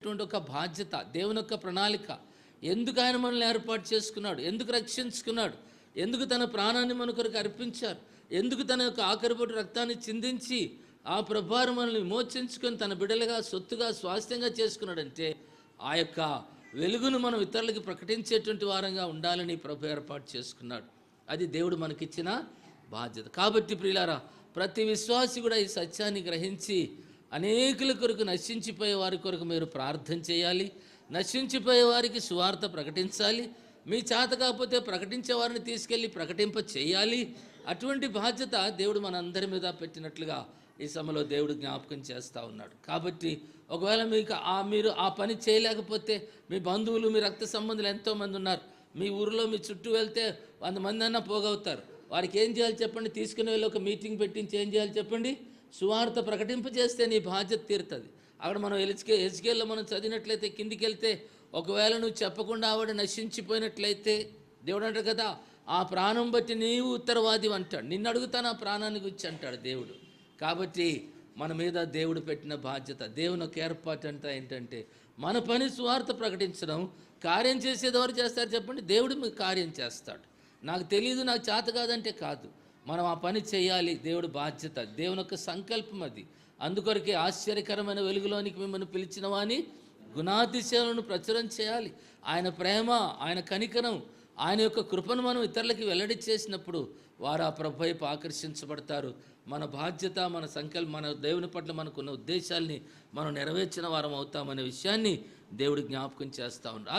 ఇటువంటి ఒక బాధ్యత, దేవుని యొక్క ప్రణాళిక. ఎందుకు ఆయన మనల్ని ఏర్పాటు చేసుకున్నాడు, ఎందుకు రక్షించుకున్నాడు, ఎందుకు తన ప్రాణాన్ని మన కొరకు అర్పించారు, ఎందుకు తన యొక్క ఆఖరిబొట్టు రక్తాన్ని చిందించి ఆ ప్రభారు మనల్ని విమోచించుకొని తన బిడ్డలుగా, సొత్తుగా, స్వాస్థ్యంగా చేసుకున్నాడంటే ఆ యొక్క వెలుగును మనం ఇతరులకి ప్రకటించేటువంటి వారంగా ఉండాలని ప్రభు ఏర్పాటు చేసుకున్నాడు. అది దేవుడు మనకిచ్చిన బాధ్యత. కాబట్టి ప్రియులారా, ప్రతి విశ్వాసి కూడా ఈ సత్యాన్ని గ్రహించి అనేకుల కొరకు, నశించిపోయే వారి కొరకు మీరు ప్రార్థన చేయాలి. నశించిపోయే వారికి సువార్త ప్రకటించాలి. మీ చేత కాకపోతే ప్రకటించే వారిని తీసుకెళ్ళి ప్రకటింప చేయాలి. అటువంటి బాధ్యత దేవుడు మనందరి మీద పెట్టినట్లుగా ఈ సమయంలో దేవుడు జ్ఞాపకం చేస్తూ ఉన్నాడు. కాబట్టి ఒకవేళ మీరు ఆ పని చేయలేకపోతే, మీ బంధువులు, మీ రక్త సంబంధులు ఎంతోమంది ఉన్నారు, మీ ఊరిలో మీ చుట్టూ వెళ్తే 100 మంది అన్నా పోగవుతారు. వారికి ఏం చేయాలి చెప్పండి? తీసుకుని వెళ్ళి ఒక మీటింగ్ పెట్టించి ఏం చేయాలి చెప్పండి? సువార్త ప్రకటింపజేస్తే నీ బాధ్యత తీరుతుంది. అక్కడ మనం హెచ్కేల్లో మనం చదివినట్లయితే, కిందికి వెళ్తే, ఒకవేళ నువ్వు చెప్పకుండా ఆవిడ నశించిపోయినట్లయితే, దేవుడు అంటాడు కదా, ఆ ప్రాణం బట్టి నీవు ఉత్తరవాది అంటాడు. నిన్ను అడుగుతాను ఆ ప్రాణాన్ని గురించి అంటాడు దేవుడు. కాబట్టి మన మీద దేవుడు పెట్టిన బాధ్యత, దేవుని ఒక ఏర్పాటు అంతా ఏంటంటే, మన పని సువార్త ప్రకటించడం. కార్యం చేసేది ఎవరు చేస్తారు చెప్పండి? దేవుడు మీకు కార్యం చేస్తాడు. నాకు తెలియదు, నాకు చేత కాదంటే కాదు, మనం ఆ పని చేయాలి. దేవుడు బాధ్యత, దేవుని యొక్క సంకల్పం అది. అందుకొరకే ఆశ్చర్యకరమైన వెలుగులోనికి మిమ్మల్ని పిలిచిన వాని గుణాతిశయాలను ప్రచురం చేయాలి. ఆయన ప్రేమ, ఆయన కనికరం, ఆయన యొక్క కృపను మనం ఇతరులకి వెల్లడి చేసినప్పుడు వారు ఆ ప్రభు వైపు ఆకర్షించబడతారు. మన బాధ్యత, మన సంకల్పం, మన దేవుని పట్ల మనకున్న ఉద్దేశాల్ని మనం నెరవేర్చిన వారం అవుతామనే విషయాన్ని దేవుడు జ్ఞాపకం చేస్తూ ఉన్నాడు.